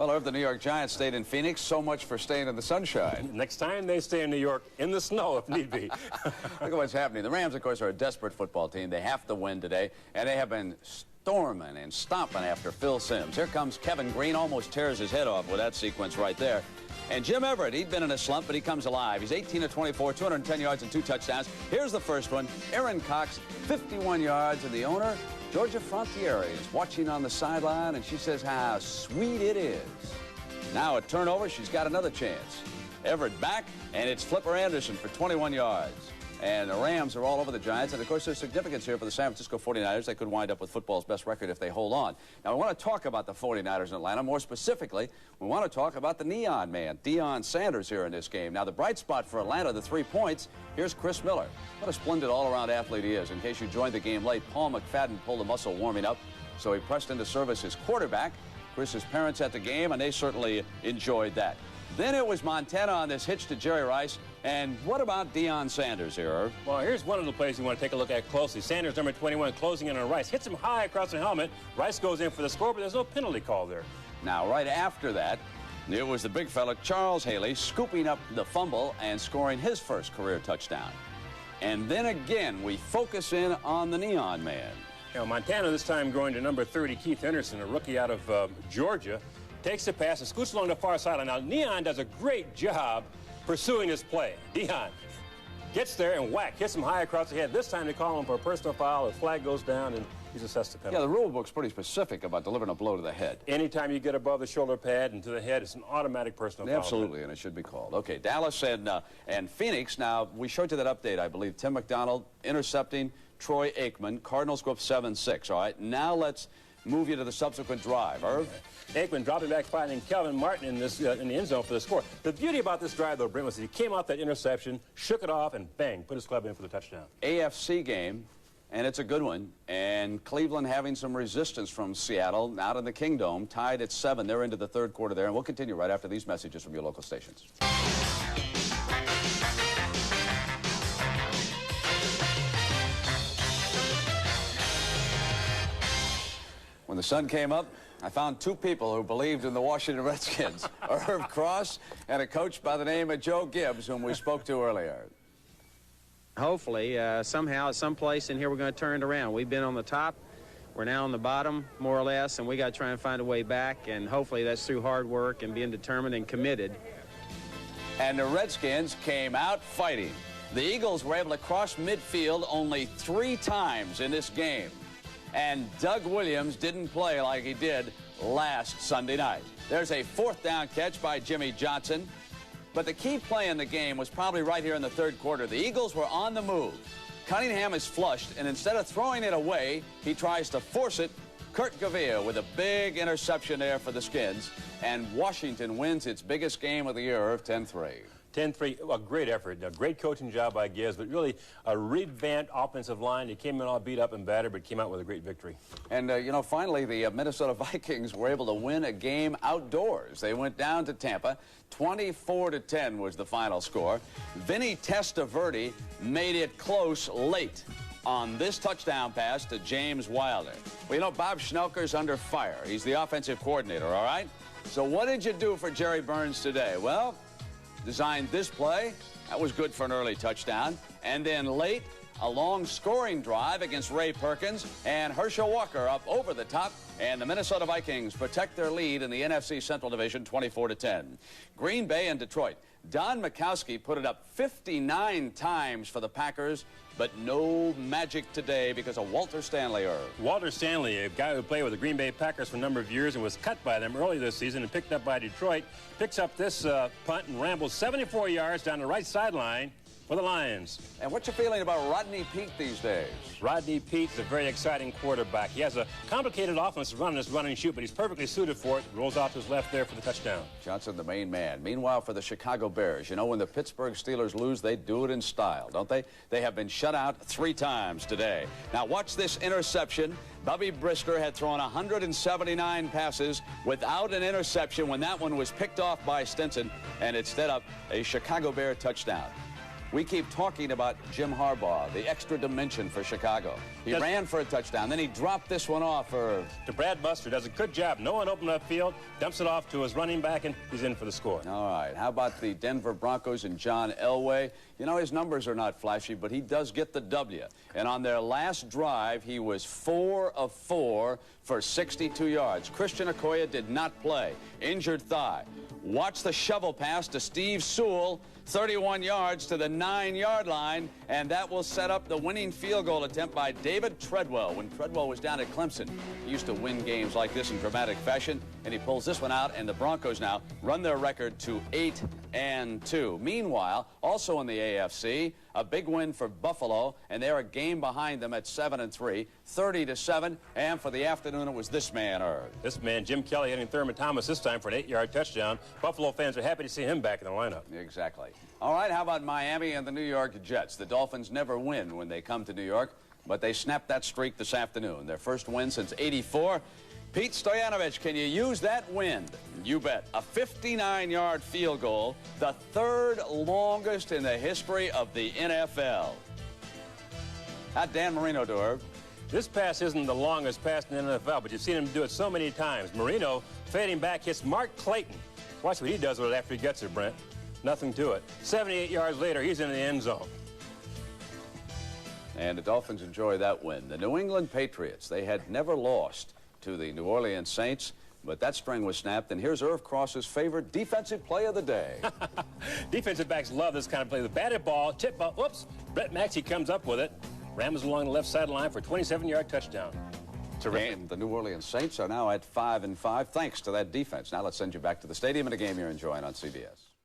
Well, Irv, the New York Giants stayed in Phoenix. So much for staying in the sunshine. Next time they stay in New York, in the snow if need be. Look at what's happening. The Rams, of course, are a desperate football team. They have to win today, and they have been storming and stomping after Phil Simms. Here comes Kevin Greene, almost tears his head off with that sequence right there. And Jim Everett, he'd been in a slump, but he comes alive. He's 18 of 24, 210 yards and 2 touchdowns. Here's the first one. Aaron Cox, 51 yards, and the owner, Georgia Frontiere, is watching on the sideline, and she says how sweet it is. Now a turnover, she's got another chance. Everett back, and it's Flipper Anderson for 21 yards. And the Rams are all over the Giants, and of course there's significance here for the San Francisco 49ers. They could wind up with football's best record if they hold on. Now we want to talk about the 49ers in Atlanta. More specifically, we want to talk about the Neon Man, Deion Sanders, here in this game. Now the bright spot for Atlanta, the 3 points, here's Chris Miller. What a splendid all-around athlete he is. In case you joined the game late, Paul McFadden pulled a muscle warming up, so he pressed into service his quarterback. Chris's parents at the game, and they certainly enjoyed that. Then it was Montana on this hitch to Jerry Rice. And what about Deion Sanders here, Irv? Well, here's one of the plays you want to take a look at closely. Sanders, number 21, closing in on Rice. Hits him high across the helmet. Rice goes in for the score, but there's no penalty call there. Now, right after that, it was the big fella, Charles Haley, scooping up the fumble and scoring his first career touchdown. And then again, we focus in on the Neon Man. You know, Montana this time going to number 30, Keith Henderson, a rookie out of Georgia, takes the pass and scoots along the far sideline. Now, Neon does a great job pursuing his play. Deion gets there and whack, hits him high across the head. This time they call him for a personal foul. The flag goes down, and he's assessed a penalty. Yeah, the rule book's pretty specific about delivering a blow to the head. Anytime you get above the shoulder pad and to the head, it's an automatic personal foul. Absolutely, and it should be called. Okay, Dallas and Phoenix. Now, we showed you that update, I believe. Tim McDonald intercepting Troy Aikman. Cardinals go up 7-6. All right, now let's move you to the subsequent drive. Irv? Aikman dropping back, finding Kelvin Martin in the end zone for the score. The beauty about this drive, though, Brent, was he came off that interception, shook it off, and bang, put his club in for the touchdown. AFC game, and it's a good one. And Cleveland having some resistance from Seattle out in the Kingdome, tied at 7. They're into the third quarter there, and we'll continue right after these messages from your local stations. When the sun came up, I found 2 people who believed in the Washington Redskins, Irv Cross and a coach by the name of Joe Gibbs, whom we spoke to earlier. Hopefully, somehow, at some place in here, we're going to turn it around. We've been on the top. We're now on the bottom, more or less, and we got to try and find a way back, and hopefully that's through hard work and being determined and committed. And the Redskins came out fighting. The Eagles were able to cross midfield only 3 times in this game. And Doug Williams didn't play like he did last Sunday night. There's a 4th down catch by Jimmy Johnson. But the key play in the game was probably right here in the third quarter. The Eagles were on the move. Cunningham is flushed, and instead of throwing it away, he tries to force it. Kurt Gavia with a big interception there for the Skins. And Washington wins its biggest game of the year of 10-3. 10-3, a great effort, a great coaching job by Gibbs, but really a revamped offensive line. He came in all beat up and battered, but came out with a great victory. And, you know, finally, the Minnesota Vikings were able to win a game outdoors. They went down to Tampa. 24-10 was the final score. Vinny Testaverde made it close late on this touchdown pass to James Wilder. Well, you know, Bob Schnelker's under fire. He's the offensive coordinator, all right? So what did you do for Jerry Burns today? Well, designed this play. That was good for an early touchdown. And then late, a long scoring drive against Ray Perkins, and Herschel Walker up over the top, and the Minnesota Vikings protect their lead in the NFC Central Division 24-10. Green Bay and Detroit. Don Majkowski put it up 59 times for the Packers, but no magic today because of Walter Stanley. Walter Stanley, a guy who played with the Green Bay Packers for a number of years and was cut by them early this season and picked up by Detroit, picks up this punt and rambles 74 yards down the right sideline for the Lions. And what's your feeling about Rodney Peete these days? Rodney Peete's a very exciting quarterback. He has a complicated offense to run this run and shoot, but he's perfectly suited for it. Rolls off to his left there for the touchdown. Johnson, the main man. Meanwhile, for the Chicago Bears, you know, when the Pittsburgh Steelers lose, they do it in style, don't they? They have been shut out 3 times today. Now, watch this interception. Bubby Brister had thrown 179 passes without an interception when that one was picked off by Stinson, and it set up a Chicago Bear touchdown. We keep talking about Jim Harbaugh, the extra dimension for Chicago. He ran for a touchdown, then he dropped this one off to Brad Buster. Does a good job. No one open up field, dumps it off to his running back, and he's in for the score. All right. How about the Denver Broncos and John Elway? You know, his numbers are not flashy, but he does get the W. And on their last drive, he was 4 of 4 for 62 yards. Christian Okoye did not play. Injured thigh. Watch the shovel pass to Steve Sewell, 31 yards to the 9-yard line, and that will set up the winning field goal attempt by David Treadwell. When Treadwell was down at Clemson, he used to win games like this in dramatic fashion, and he pulls this one out, and the Broncos now run their record to 8-2. Meanwhile, also in the AFC, a big win for Buffalo, and they're a game behind them at 7-3, 30-7, and for the afternoon, it was this man, This man, Jim Kelly, hitting Thurman Thomas this time for an 8-yard touchdown. Buffalo fans are happy to see him back in the lineup. Exactly. All right, how about Miami and the New York Jets? The Dolphins never win when they come to New York, but they snapped that streak this afternoon. Their first win since '84. Pete Stoyanovich, can you use that wind? You bet. A 59-yard field goal, the third longest in the history of the NFL. How'd Dan Marino do, Herb? This pass isn't the longest pass in the NFL, but you've seen him do it so many times. Marino, fading back, hits Mark Clayton. Watch what he does with it after he gets it, Brent. Nothing to it. 78 yards later, he's in the end zone. And the Dolphins enjoy that win. The New England Patriots, they had never lost to the New Orleans Saints, but that string was snapped, and here's Irv Cross's favorite defensive play of the day. Defensive backs love this kind of play. The batted ball, tip ball, whoops, Brett Maxey comes up with it, rams along the left sideline for a 27-yard touchdown. Terrific. And the New Orleans Saints are now at 5-5, thanks to that defense. Now let's send you back to the stadium and a game you're enjoying on CBS.